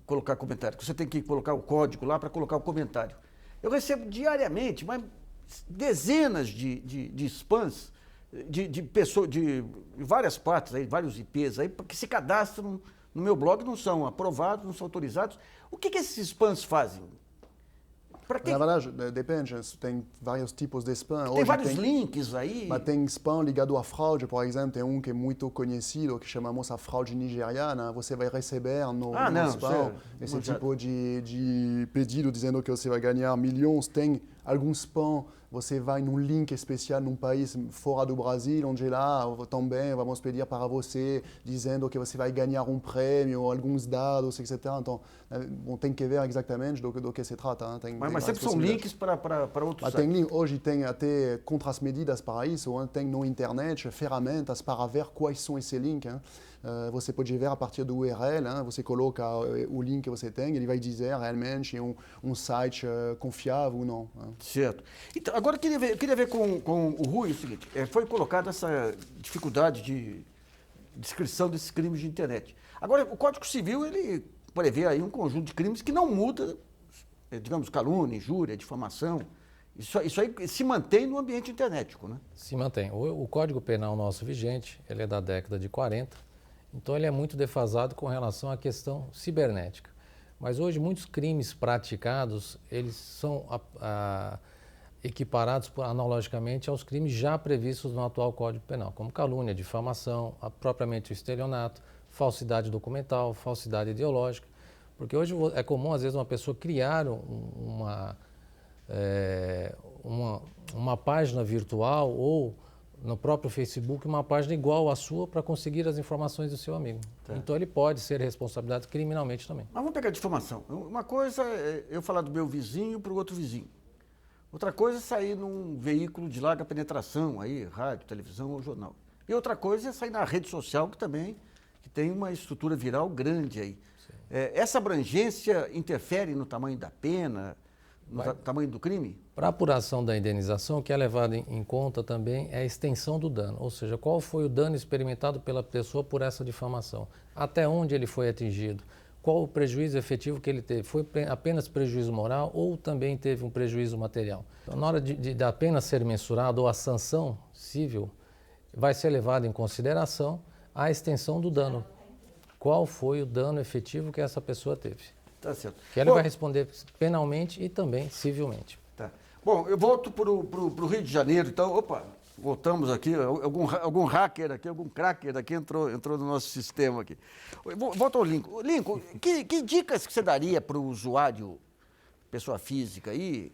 colocar comentário, que você tem que colocar o código lá para colocar o comentário. Eu recebo diariamente, mas dezenas de spams de pessoas de várias partes, aí, vários IPs aí, que se cadastram no meu blog, não são aprovados, não são autorizados. O que esses spams fazem? Na verdade, depende, tem vários tipos de spam. Tem vários links aí. Mas tem spam ligado à fraude, por exemplo, tem um que é muito conhecido, que chamamos a fraude nigeriana. Você vai receber no spam esse tipo de pedido dizendo que você vai ganhar milhões. Tem algum spam, você vai num link especial num país fora do Brasil, onde lá também vamos pedir para você, dizendo que você vai ganhar um prêmio, alguns dados, etc. Então, tem que ver exatamente do que se trata. Né? Mas sempre são links para outros sites. Hoje tem até contramedidas para isso, tem na internet ferramentas para ver quais são esses links. Você pode ver a partir do URL, você coloca o link que você tem, ele vai dizer realmente um site confiável ou não. Certo. Então, agora eu queria ver com o Rui o seguinte, foi colocada essa dificuldade de descrição desses crimes de internet. Agora, o Código Civil, ele prevê aí um conjunto de crimes que não muda, digamos, calúnia, injúria, difamação. Isso aí se mantém no ambiente internetico, né? Se mantém. O Código Penal nosso vigente, ele é da década de 40, então ele é muito defasado com relação à questão cibernética. Mas hoje muitos crimes praticados, eles são equiparados analogicamente aos crimes já previstos no atual Código Penal, como calúnia, difamação, propriamente o estelionato, falsidade documental, falsidade ideológica. Porque hoje é comum, às vezes, uma pessoa criar uma página virtual ou no próprio Facebook uma página igual à sua para conseguir as informações do seu amigo. Tá. Então ele pode ser responsabilizado criminalmente também. Mas vamos pegar difamação. Uma coisa é eu falar do meu vizinho para o outro vizinho. Outra coisa é sair num veículo de larga penetração, aí, rádio, televisão ou jornal. E outra coisa é sair na rede social, que tem uma estrutura viral grande aí. Essa abrangência interfere no tamanho da pena, no tamanho do crime? Para a apuração da indenização, o que é levado em conta também é a extensão do dano, ou seja, qual foi o dano experimentado pela pessoa por essa difamação, até onde ele foi atingido, qual o prejuízo efetivo que ele teve, foi apenas prejuízo moral ou também teve um prejuízo material. Então, na hora da pena ser mensurada ou a sanção civil, vai ser levado em consideração a extensão do dano. Qual foi o dano efetivo que essa pessoa teve? Tá certo. Que ela vai responder penalmente e também civilmente. Tá. Bom, eu volto para o Rio de Janeiro, então, voltamos aqui, algum hacker aqui, algum cracker aqui entrou no nosso sistema aqui. Volto ao Lincoln. Lincoln, que dicas que você daria para o usuário, pessoa física aí,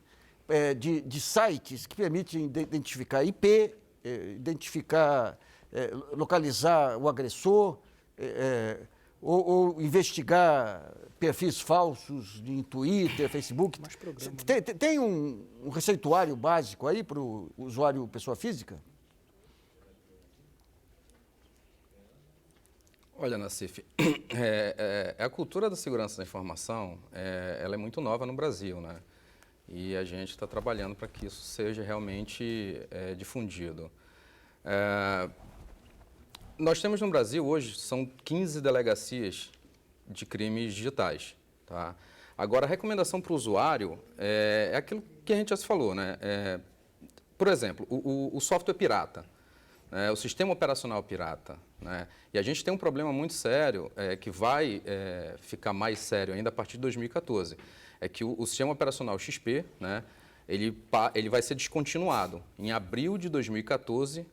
de sites que permitem identificar IP, localizar o agressor, ou investigar perfis falsos em Twitter, Facebook. Tem um receituário básico aí para o usuário pessoa física? Olha, Nassif, a cultura da segurança da informação, ela é muito nova no Brasil, né? E a gente está trabalhando para que isso seja realmente difundido. Nós temos no Brasil hoje, são 15 delegacias de crimes digitais. Tá? Agora, a recomendação para o usuário é aquilo que a gente já se falou, né? Por exemplo, o software pirata. né, o sistema operacional pirata, né? E a gente tem um problema muito sério, que vai ficar mais sério ainda a partir de 2014, é que o sistema operacional XP, né, ele vai ser descontinuado. Em abril de 2014,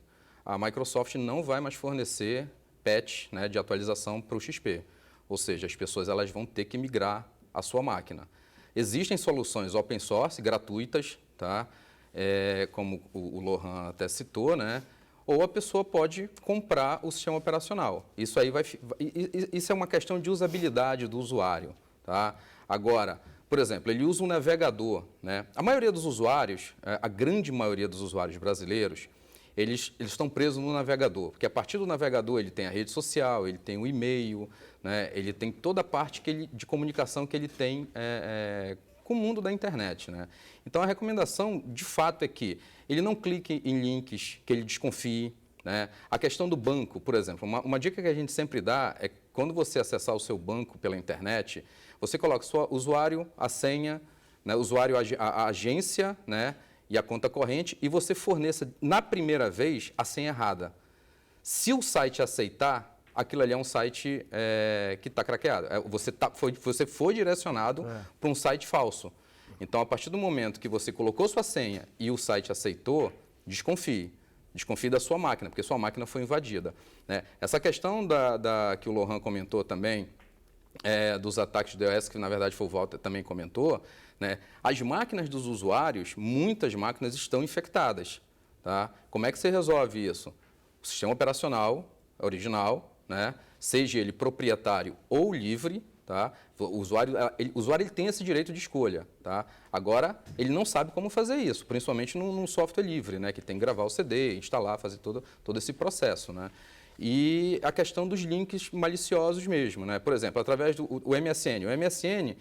a Microsoft não vai mais fornecer patch, né, de atualização para o XP. Ou seja, as pessoas elas vão ter que migrar a sua máquina. Existem soluções open source, gratuitas, tá? Como o Lohan até citou, né? Ou a pessoa pode comprar o sistema operacional. Isso é uma questão de usabilidade do usuário, tá? Agora, por exemplo, ele usa um navegador, né? A maioria dos usuários, a grande maioria dos usuários brasileiros, eles estão presos no navegador, porque a partir do navegador ele tem a rede social, ele tem o e-mail, né? Ele tem toda a parte de comunicação que ele tem com o mundo da internet, né? Então a recomendação, de fato, é que ele não clique em links que ele desconfie, né? A questão do banco, por exemplo, uma dica que a gente sempre dá é que quando você acessar o seu banco pela internet, você coloca o usuário, a senha, né? Usuário, a agência, né? E a conta corrente, e você forneça, na primeira vez, a senha errada. Se o site aceitar, aquilo ali é um site que está craqueado. Você foi direcionado para um site falso. Então, a partir do momento que você colocou sua senha e o site aceitou, desconfie. Desconfie da sua máquina, porque sua máquina foi invadida, né? Essa questão que o Lohan comentou também, dos ataques do DOS, que na verdade foi o Walter também comentou, né? As máquinas dos usuários, muitas máquinas estão infectadas, tá? Como é que você resolve isso? O sistema operacional original, né? Seja ele proprietário ou livre, tá? O usuário ele tem esse direito de escolha, tá? Agora, ele não sabe como fazer isso, principalmente num software livre, né? Que tem que gravar o CD, instalar, fazer todo esse processo, né? E a questão dos links maliciosos mesmo, né? Por exemplo, através do MSN. O MSN,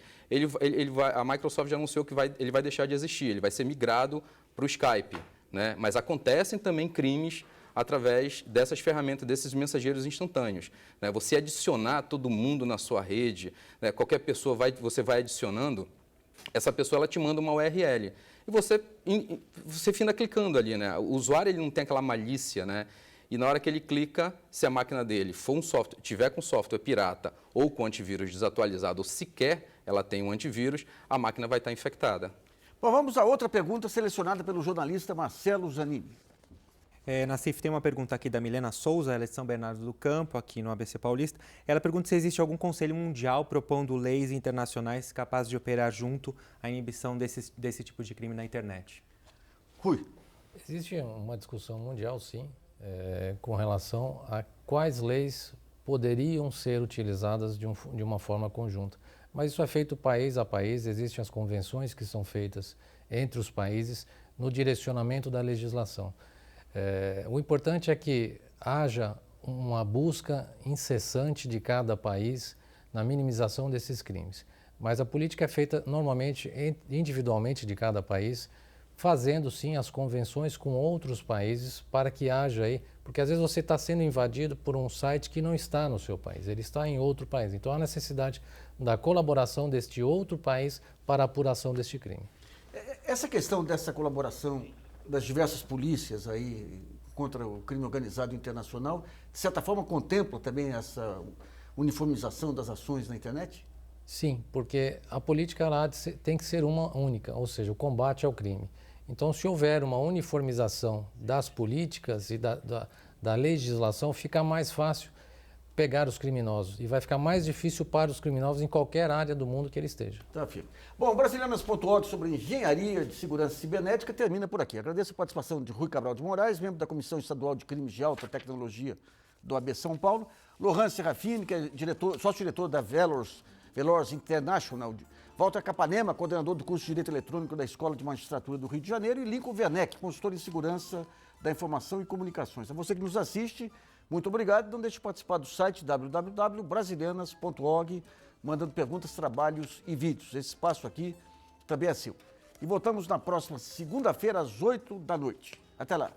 a Microsoft já anunciou que ele vai deixar de existir, ele vai ser migrado para o Skype, né? Mas acontecem também crimes através dessas ferramentas, desses mensageiros instantâneos, né? Você adicionar todo mundo na sua rede, né? Qualquer pessoa você vai adicionando, essa pessoa ela te manda uma URL e você finda clicando ali, né? O usuário ele não tem aquela malícia, né? E na hora que ele clica, se a máquina dele tiver com software pirata ou com antivírus desatualizado, ou sequer ela tem um antivírus, a máquina vai estar infectada. Bom, vamos a outra pergunta selecionada pelo jornalista Marcelo Zanini. Nassif, tem uma pergunta aqui da Milena Souza, ela é de São Bernardo do Campo, aqui no ABC Paulista. Ela pergunta se existe algum conselho mundial propondo leis internacionais capazes de operar junto à inibição desse tipo de crime na internet. Rui. Existe uma discussão mundial, sim, com relação a quais leis poderiam ser utilizadas de uma forma conjunta. Mas isso é feito país a país, existem as convenções que são feitas entre os países no direcionamento da legislação. O importante é que haja uma busca incessante de cada país na minimização desses crimes. Mas a política é feita normalmente individualmente de cada país, fazendo sim as convenções com outros países para que haja aí, porque às vezes você está sendo invadido por um site que não está no seu país, ele está em outro país. Então há necessidade da colaboração deste outro país para a apuração deste crime. Essa questão dessa colaboração das diversas polícias aí contra o crime organizado internacional, de certa forma contempla também essa uniformização das ações na internet? Sim, porque a política lá tem que ser uma única, ou seja, o combate ao crime. Então, se houver uma uniformização das políticas e da legislação, fica mais fácil pegar os criminosos e vai ficar mais difícil para os criminosos em qualquer área do mundo que ele esteja. Tá, filho. Bom, Brasilianas.org sobre engenharia de segurança cibernética termina por aqui. Agradeço a participação de Rui Cabral de Moraes, membro da Comissão Estadual de Crimes de Alta Tecnologia do AB São Paulo, Lohan Serafini, que é sócio-diretor da Velors International, Walter Capanema, coordenador do curso de Direito Eletrônico da Escola de Magistratura do Rio de Janeiro, e Lincoln Werneck, consultor em segurança da informação e comunicações. A você que nos assiste, muito obrigado. Não deixe de participar do site www.brasilianas.org, mandando perguntas, trabalhos e vídeos. Esse espaço aqui também é seu. E voltamos na próxima segunda-feira, às 8 da noite. Até lá.